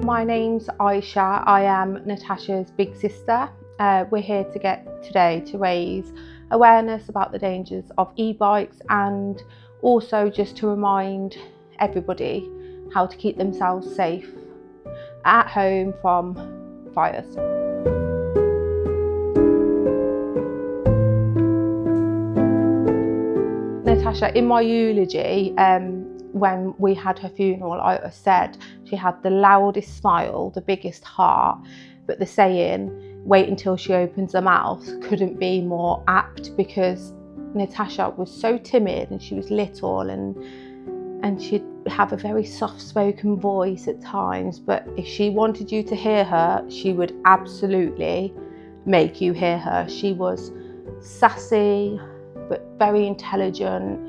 my name's Ehsia. I am Natasha's big sister. We're here today to raise awareness about the dangers of e-bikes and also just to remind everybody how to keep themselves safe at home from fires. Natasha, in my eulogy, when we had her funeral, I said she had the loudest smile, the biggest heart, but the saying, wait until she opens her mouth, couldn't be more apt, because Natasha was so timid and she was little and she'd have a very soft-spoken voice at times, but if she wanted you to hear her, she would absolutely make you hear her. She was sassy, but very intelligent,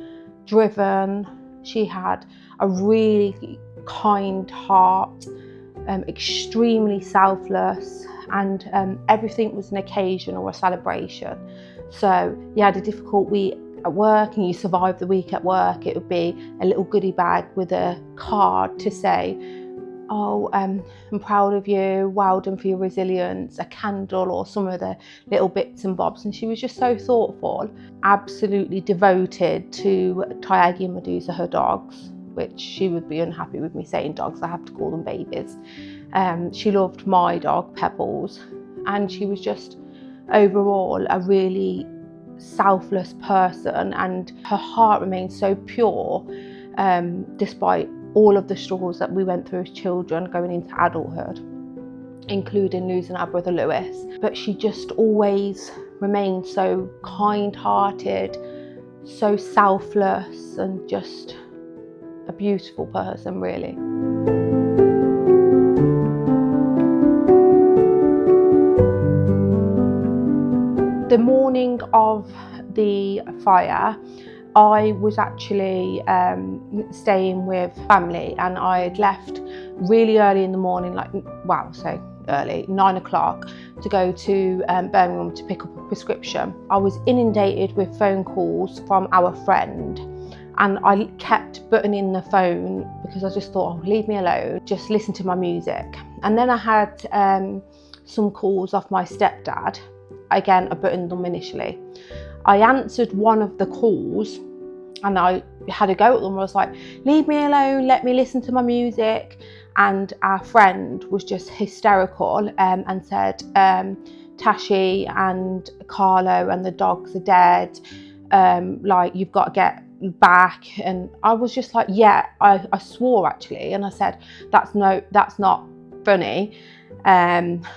driven. She had a really kind heart, extremely selfless, and everything was an occasion or a celebration. So you had a difficult week at work and you survived the week at work, it would be a little goodie bag with a card to say, oh, I'm proud of you, well done for your resilience, a candle or some of the little bits and bobs. And she was just so thoughtful, absolutely devoted to Tiagi and Medusa, her dogs, which she would be unhappy with me saying dogs, I have to call them babies. She loved my dog, Pebbles, and she was just overall a really selfless person, and her heart remained so pure despite all of the struggles that we went through as children going into adulthood, including losing our brother Lewis. But she just always remained so kind-hearted, so selfless, and just a beautiful person, really. The morning of the fire, I was actually staying with family, and I had left really early in the morning, so early, 9 o'clock, to go to Birmingham to pick up a prescription. I was inundated with phone calls from our friend, and I kept buttoning the phone because I just thought, oh, leave me alone, just listen to my music. And then I had some calls off my stepdad. Again, I buttoned them initially. I answered one of the calls and I had a go at them. I was like, leave me alone, let me listen to my music. And our friend was just hysterical and said, Tashi and Carlo and the dogs are dead. You've got to get back. And I was just like, yeah, I swore actually. And I said, that's not funny.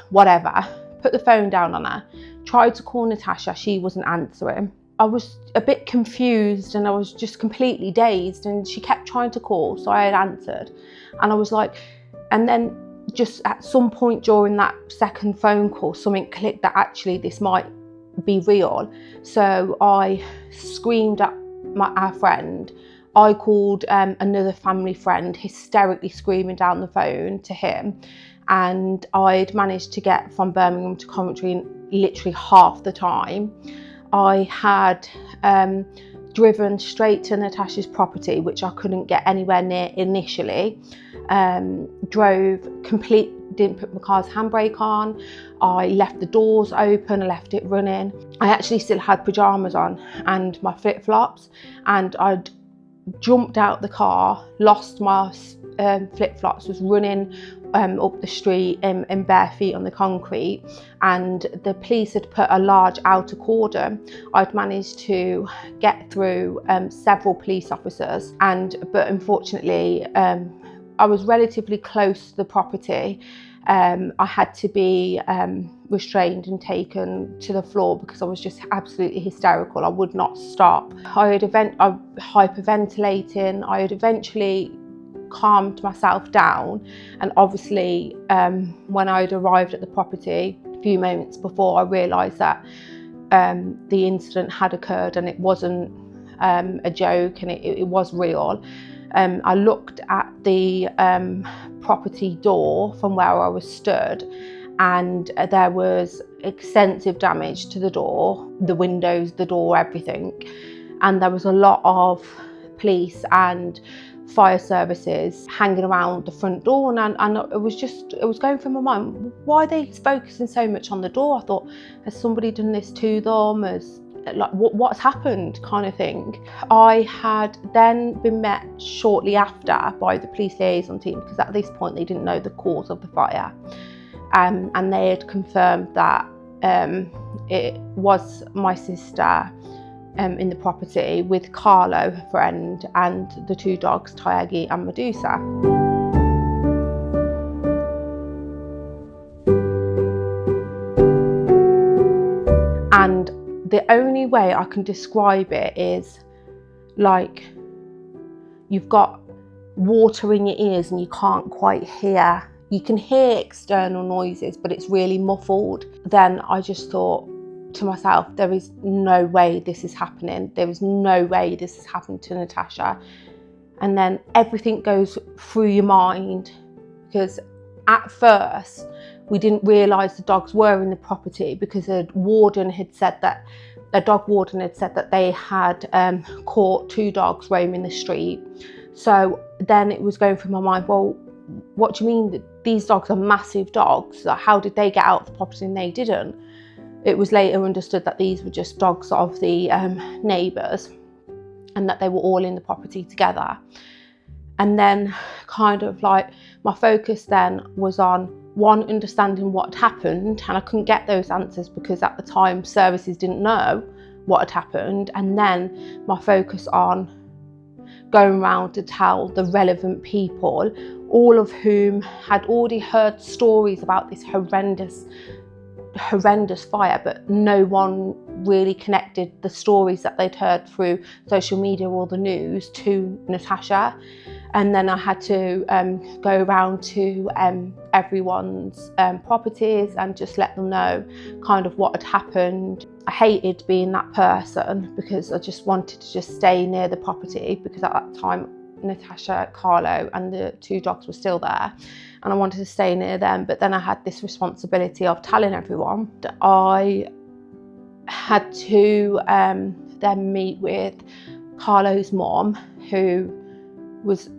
Whatever. Put the phone down on her. Tried to call Natasha, she wasn't answering. I was a bit confused and I was just completely dazed, and she kept trying to call, so I had answered. And I was like, and then just at some point during that second phone call, something clicked that actually this might be real. So I screamed at our friend. I called another family friend, hysterically screaming down the phone to him. And I'd managed to get from Birmingham to Coventry in literally half the time. I had driven straight to Natasha's property, which I couldn't get anywhere near initially. Didn't put my car's handbrake on. I left the doors open, I left it running. I actually still had pyjamas on and my flip-flops, and I'd jumped out the car, lost my flip-flops, was running up the street in bare feet on the concrete, and the police had put a large outer cordon. I'd managed to get through several police officers, but unfortunately I was relatively close to the property. I had to be restrained and taken to the floor because I was just absolutely hysterical. I would not stop. I was hyperventilating. I had eventually calmed myself down, and obviously when I'd arrived at the property a few moments before, I realised that the incident had occurred and it wasn't a joke, and it was real. I looked at the property door from where I was stood, and there was extensive damage to the door, the windows, the door, everything. And there was a lot of police and fire services hanging around the front door, and it was going through my mind, why are they focusing so much on the door? I thought, has somebody done this to them? What's happened, kind of thing. I had then been met shortly after by the police liaison team, because at this point they didn't know the cause of the fire, and they had confirmed that it was my sister in the property with Carlo, her friend, and the 2 dogs, Tyagi and Medusa. And the only way I can describe it is like you've got water in your ears and you can't quite hear. You can hear external noises, but it's really muffled. Then I just thought to myself, there is no way this is happening. There is no way this has happened to Natasha. And then everything goes through your mind, because at first we didn't realise the dogs were in the property, because a dog warden had said that they had caught 2 dogs roaming the street. So then it was going through my mind, well, what do you mean that these dogs are massive dogs? How did they get out of the property and they didn't? It was later understood that these were just dogs of the neighbours, and that they were all in the property together. And then kind of like my focus then was on, one, understanding what had happened, and I couldn't get those answers because at the time services didn't know what had happened. And then my focus on going around to tell the relevant people, all of whom had already heard stories about this horrendous fire, but no one really connected the stories that they'd heard through social media or the news to Natasha. And then I had to go around to everyone's properties and just let them know kind of what had happened. I hated being that person, because I just wanted to just stay near the property, because at that time Natasha, Carlo and the 2 dogs were still there, and I wanted to stay near them. But then I had this responsibility of telling everyone that I had to then meet with Carlo's mom, who was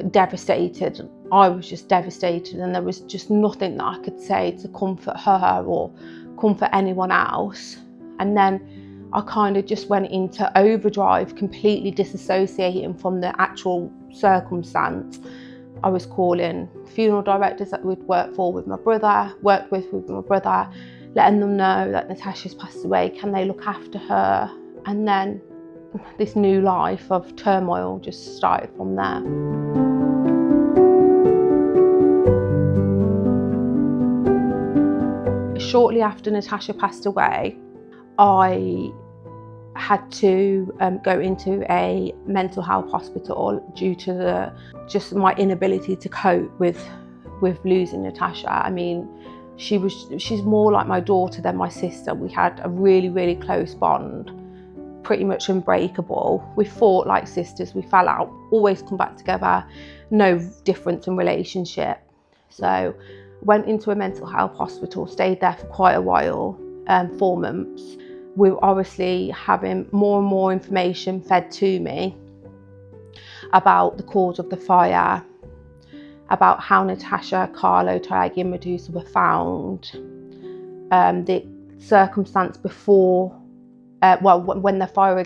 devastated. I was just devastated, and there was just nothing that I could say to comfort her or comfort anyone else. And then I kind of just went into overdrive, completely disassociating from the actual circumstance. I was calling funeral directors that we'd worked with my brother, letting them know that Natasha's passed away, can they look after her? And then this new life of turmoil just started from there. Shortly after Natasha passed away, I had to go into a mental health hospital due to just my inability to cope with losing Natasha. I mean, she's more like my daughter than my sister. We had a really, really close bond, pretty much unbreakable. We fought like sisters, we fell out, always come back together, no difference in relationship. So went into a mental health hospital, stayed there for quite a while, 4 months. We were obviously having more and more information fed to me about the cause of the fire, about how Natasha, Carlo, Tyagi and Medusa were found, the circumstance before, when the fire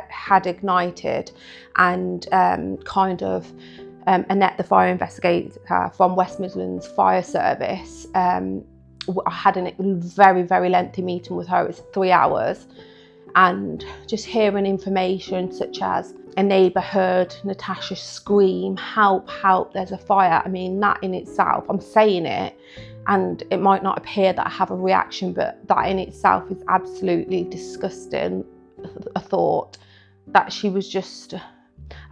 had ignited, and Annette, the fire investigator from West Midlands Fire Service, I had a very, very lengthy meeting with her. It was 3 hours, and just hearing information such as a neighbour heard Natasha scream, help, help, there's a fire. I mean, that in itself, I'm saying it, and it might not appear that I have a reaction, but that in itself is absolutely disgusting. A thought that she was just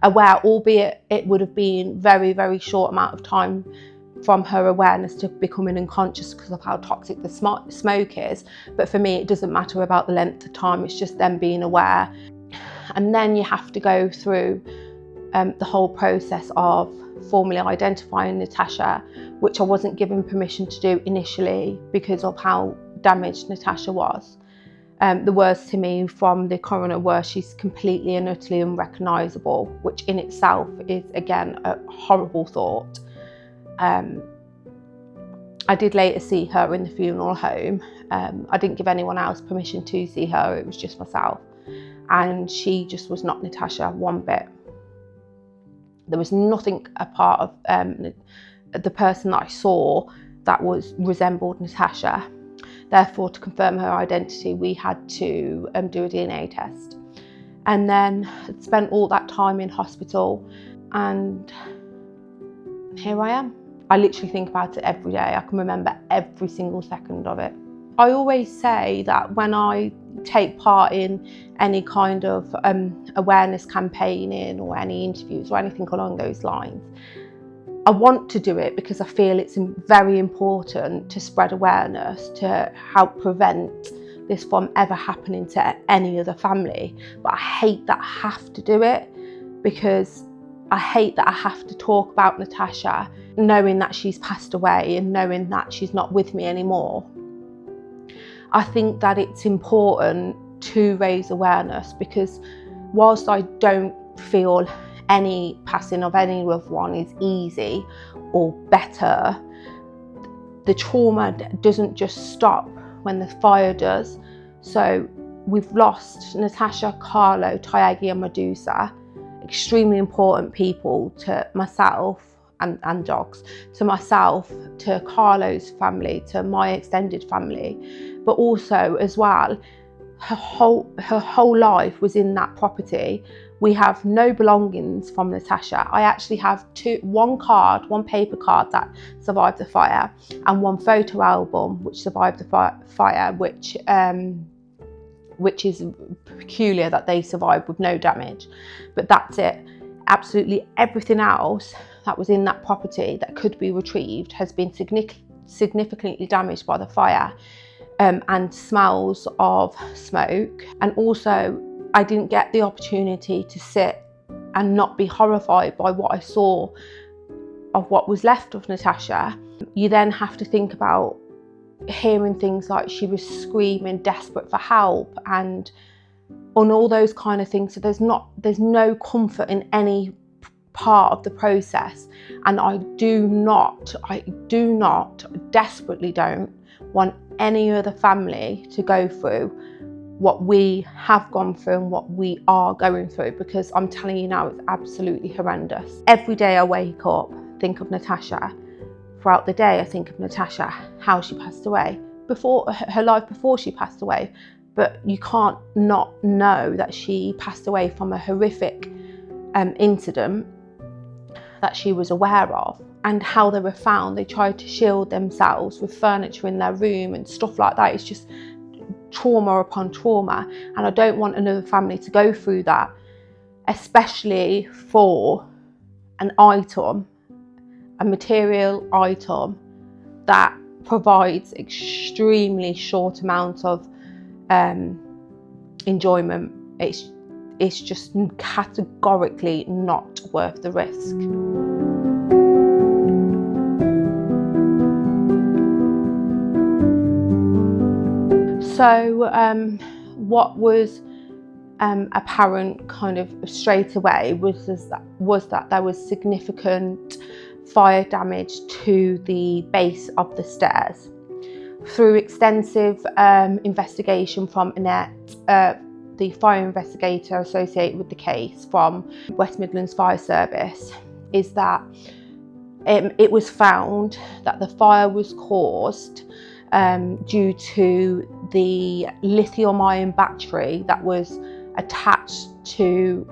aware, albeit it would have been very, very short amount of time from her awareness to becoming unconscious because of how toxic the smoke is. But for me, it doesn't matter about the length of time, it's just them being aware. And then you have to go through the whole process of formally identifying Natasha, which I wasn't given permission to do initially because of how damaged Natasha was. The words to me from the coroner were, she's completely and utterly unrecognisable, which in itself is, again, a horrible thought. I did later see her in the funeral home. I didn't give anyone else permission to see her, it was just myself. And she just was not Natasha one bit. There was nothing a part of the person that I saw that resembled Natasha. Therefore, to confirm her identity, we had to do a DNA test. And then spent all that time in hospital, and here I am. I literally think about it every day. I can remember every single second of it. I always say that when I take part in any kind of awareness campaigning or any interviews or anything along those lines, I want to do it because I feel it's very important to spread awareness to help prevent this from ever happening to any other family. But I hate that I have to do it, because I hate that I have to talk about Natasha knowing that she's passed away and knowing that she's not with me anymore. I think that it's important to raise awareness, because whilst I don't feel any passing of any loved one is easy or better, the trauma doesn't just stop when the fire does. So we've lost Natasha, Carlo, Tyagi and Medusa, extremely important people to myself and dogs, to myself, to Carlo's family, to my extended family, but also as well, her whole life was in that property. We have no belongings from Natasha. I actually have one paper card that survived the fire, and one photo album which survived the fire, which is peculiar that they survived with no damage. But that's it. Absolutely everything else that was in that property that could be retrieved has been significantly damaged by the fire, and smells of smoke. And also, I didn't get the opportunity to sit and not be horrified by what I saw of what was left of Natasha. You then have to think about hearing things like she was screaming, desperate for help, and on all those kind of things. So there's no comfort in any part of the process, and I do not, desperately don't want any other family to go through what we have gone through and what we are going through, because I'm telling you now, it's absolutely horrendous. Every day I wake up, think of Natasha. Throughout the day I think of Natasha, how she passed away, before her life before she passed away. But you can't not know that she passed away from a horrific incident that she was aware of, and how they were found. They tried to shield themselves with furniture in their room and stuff like that. It's just trauma upon trauma, and I don't want another family to go through that, especially for an item, a material item that provides extremely short amount of enjoyment. It's just categorically not worth the risk. So what was apparent kind of straight away was that there was significant fire damage to the base of the stairs. Through extensive investigation from Annette, the fire investigator associated with the case from West Midlands Fire Service, is that it was found that the fire was caused due to the lithium-ion battery that was attached to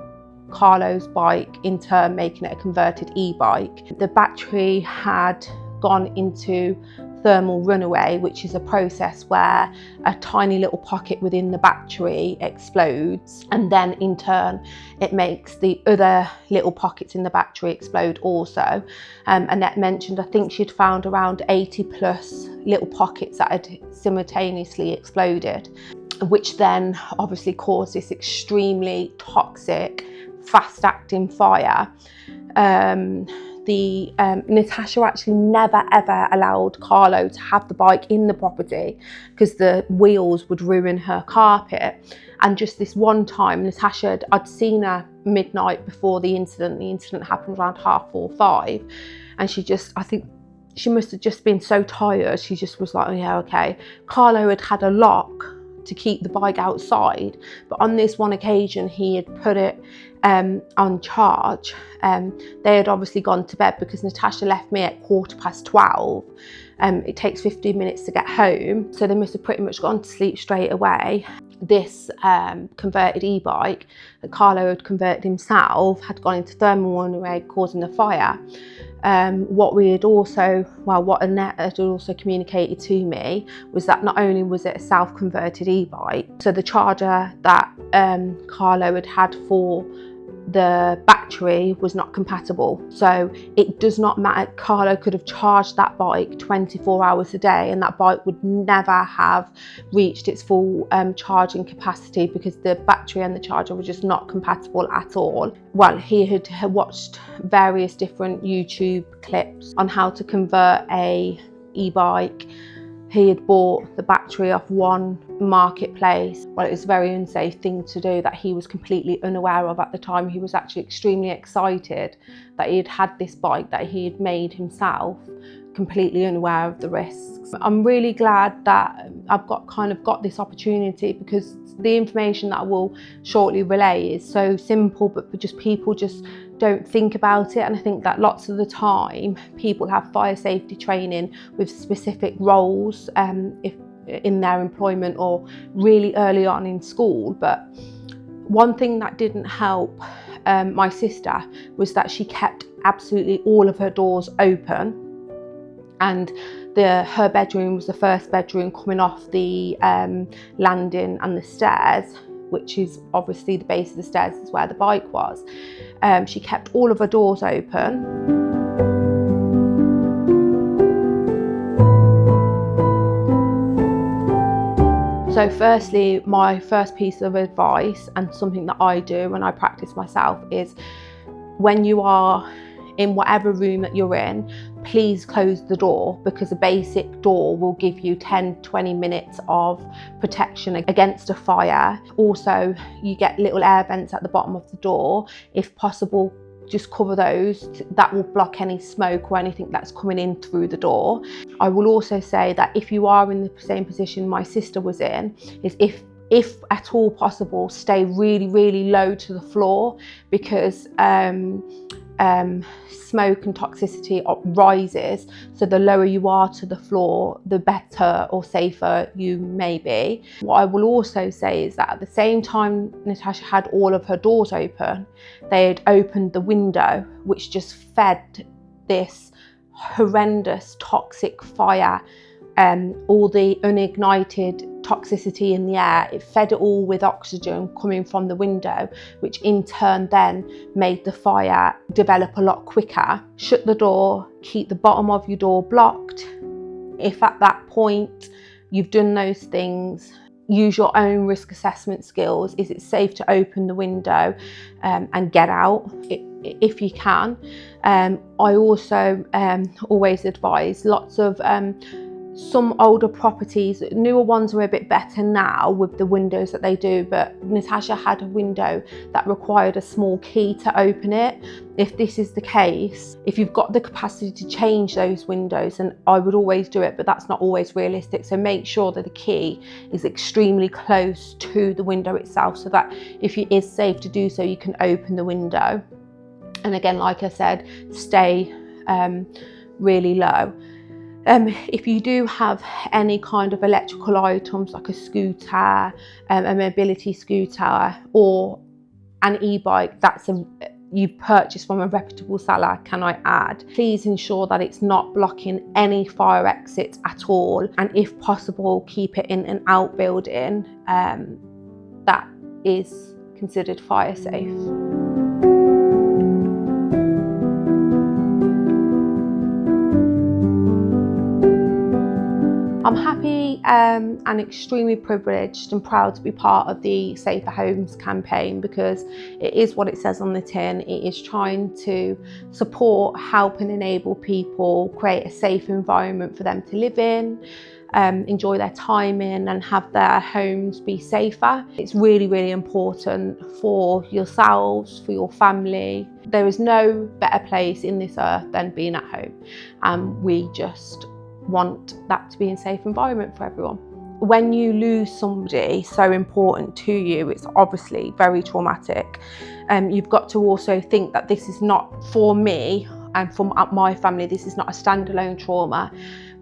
Carlo's bike, in turn making it a converted e-bike. The battery had gone into thermal runaway, which is a process where a tiny little pocket within the battery explodes, and then in turn it makes the other little pockets in the battery explode also. Annette mentioned, I think she'd found around 80 plus little pockets that had simultaneously exploded, which then obviously caused this extremely toxic, fast acting fire. Natasha actually never ever allowed Carlo to have the bike in the property because the wheels would ruin her carpet. And just this one time, I'd seen her midnight before the incident. The incident happened around 4:30, 5, and I think she must have just been so tired. She just was like, oh yeah, okay. Carlo had a lock to keep the bike outside, but on this one occasion he had put it on charge. They had obviously gone to bed because Natasha left me at 12:15. It takes 15 minutes to get home, so they must have pretty much gone to sleep straight away. This converted e-bike that Carlo had converted himself had gone into thermal running rate, causing the fire. What Annette had also communicated to me was that not only was it a self-converted e-bike, so the charger that Carlo had for the battery was not compatible. So it does not matter. Carlo could have charged that bike 24 hours a day and that bike would never have reached its full charging capacity because the battery and the charger were just not compatible at all. Well, he had watched various different YouTube clips on how to convert a e-bike. He had bought the battery off one marketplace. Well, it was a very unsafe thing to do that he was completely unaware of at the time. He was actually extremely excited that he had had this bike that he had made himself, completely unaware of the risks. I'm really glad that I've got this opportunity because the information that I will shortly relay is so simple, but just people just don't think about it. And I think that lots of the time people have fire safety training with specific roles if in their employment or really early on in school. But one thing that didn't help my sister was that she kept absolutely all of her doors open, and her bedroom was the first bedroom coming off the landing and the stairs, which is obviously the base of the stairs is where the bike was. She kept all of her doors open. So firstly, my first piece of advice, and something that I do and I practice myself, is when you are in whatever room that you're in, please close the door, because a basic door will give you 10-20 minutes of protection against a fire. Also, you get little air vents at the bottom of the door. If possible, just cover those. That will block any smoke or anything that's coming in through the door. I will also say that if you are in the same position my sister was in, is if at all possible, stay really, really low to the floor, because smoke and toxicity rises. So the lower you are to the floor, the better or safer you may be. What I will also say is that at the same time Natasha had all of her doors open, they had opened the window, which just fed this horrendous toxic fire. All the unignited toxicity in the air, it fed it all with oxygen coming from the window, which in turn then made the fire develop a lot quicker. Shut the door, keep the bottom of your door blocked. If at that point you've done those things, use your own risk assessment skills. Is it safe to open the window and get out if you can? I also always advise lots of some older properties, newer ones are a bit better now with the windows that they do, but Natasha had a window that required a small key to open it. If this is the case, if you've got the capacity to change those windows, then I would always do it, but that's not always realistic. So make sure that the key is extremely close to the window itself, so that if it is safe to do so, you can open the window. And again, like I said, stay really low. If you do have any kind of electrical items like a scooter, a mobility scooter, or an e-bike you've purchased from a reputable seller, can I add, please ensure that it's not blocking any fire exits at all, and if possible keep it in an outbuilding that is considered fire safe. I'm happy and extremely privileged and proud to be part of the Safer Homes campaign, because it is what it says on the tin. It is trying to support, help and enable people create a safe environment for them to live in, enjoy their time in, and have their homes be safer. It's really, really important for yourselves, for your family. There is no better place in this earth than being at home, and we just want that to be a safe environment for everyone. When you lose somebody so important to you, it's obviously very traumatic. You've got to also think that this is not, for me and for my family, this is not a standalone trauma.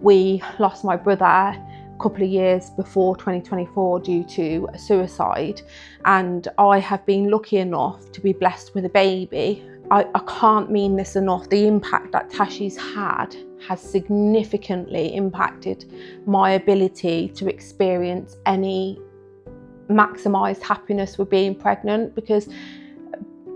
We lost my brother a couple of years before 2024 due to suicide, and I have been lucky enough to be blessed with a baby. I can't mean this enough. The impact that Tashi's had has significantly impacted my ability to experience any maximised happiness with being pregnant, because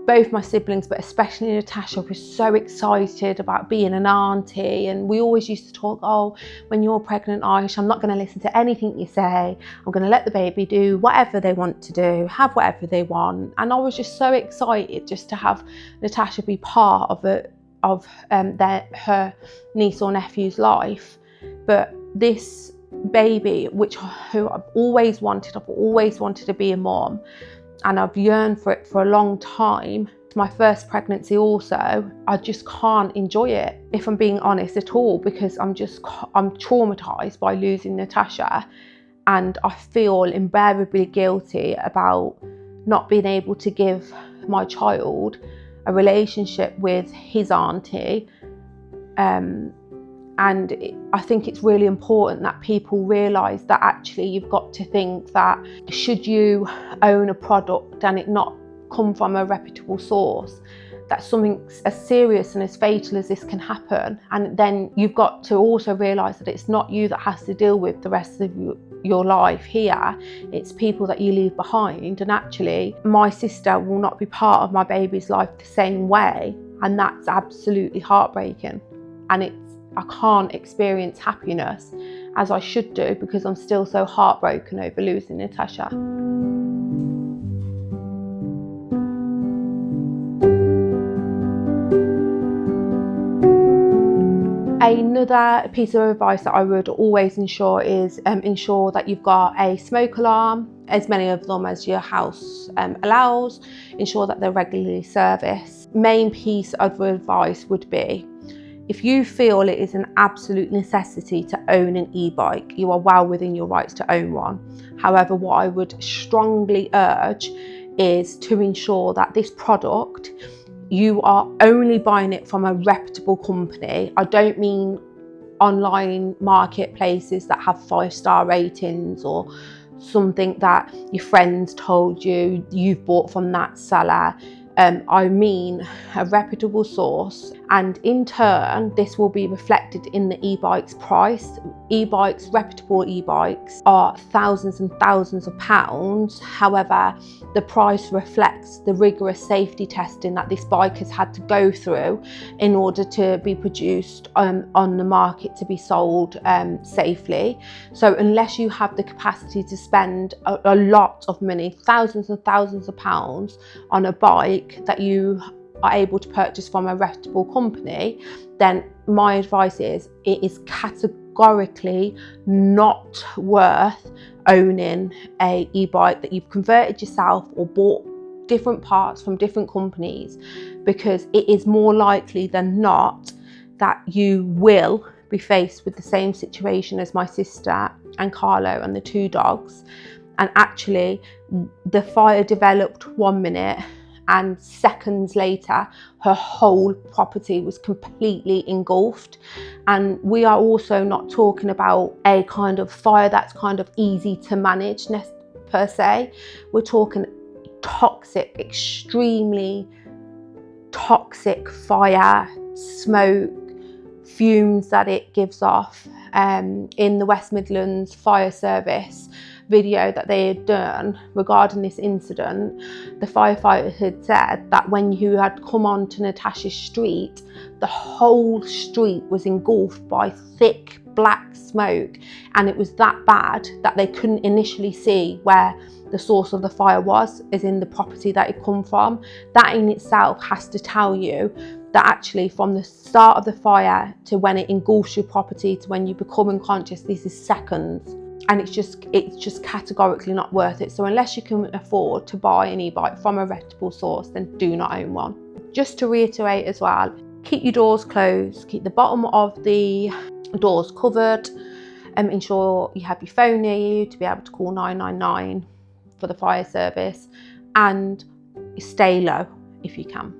both my siblings, but especially Natasha, was so excited about being an auntie, and we always used to talk, oh, when you're pregnant, Aish, I'm not going to listen to anything you say. I'm going to let the baby do whatever they want to do, have whatever they want. And I was just so excited just to have Natasha be part of her niece or nephew's life. But this baby, who I've always wanted to be a mom, and I've yearned for it for a long time. My first pregnancy also, I just can't enjoy it, if I'm being honest at all, because I'm traumatized by losing Natasha, and I feel unbearably guilty about not being able to give my child a relationship with his auntie. And I think it's really important that people realise that actually you've got to think that should you own a product and it not come from a reputable source, that something as serious and as fatal as this can happen. And then you've got to also realise that it's not you that has to deal with the rest of your life here. It's people that you leave behind. And actually, my sister will not be part of my baby's life the same way. And that's absolutely heartbreaking. And I can't experience happiness as I should do, because I'm still so heartbroken over losing Natasha. Another piece of advice that I would always ensure is ensure that you've got a smoke alarm, as many of them as your house allows. Ensure that they're regularly serviced. Main piece of advice would be, if you feel it is an absolute necessity to own an e-bike, you are well within your rights to own one. However, what I would strongly urge is to ensure that this product, you are only buying it from a reputable company. I don't mean online marketplaces that have 5-star ratings or something that your friends told you you've bought from that seller. I mean a reputable source, and in turn this will be reflected in the e-bike's price. E-bikes, reputable e-bikes, are thousands and thousands of pounds. However, the price reflects the rigorous safety testing that this bike has had to go through in order to be produced on the market to be sold safely. So unless you have the capacity to spend a lot of money, thousands and thousands of pounds on a bike that you are able to purchase from a reputable company, then my advice is it is categorically not worth owning a e-bike that you've converted yourself or bought different parts from different companies, because it is more likely than not that you will be faced with the same situation as my sister and Carlo and the 2 dogs. And actually the fire developed 1 minute, and seconds later her whole property was completely engulfed. And we are also not talking about a kind of fire that's kind of easy to manage per se. We're talking toxic, extremely toxic fire, smoke, fumes that it gives off. In the West Midlands Fire Service video that they had done regarding this incident, the firefighter had said that when you had come onto Natasha's street, the whole street was engulfed by thick black smoke, and it was that bad that they couldn't initially see where the source of the fire was, as in the property that it come from. That in itself has to tell you that actually from the start of the fire to when it engulfs your property to when you become unconscious, this is seconds. And it's just categorically not worth it. So unless you can afford to buy an e-bike from a reputable source, then do not own one. Just to reiterate as well, keep your doors closed, keep the bottom of the doors covered, and ensure you have your phone near you to be able to call 999 for the fire service, and stay low if you can.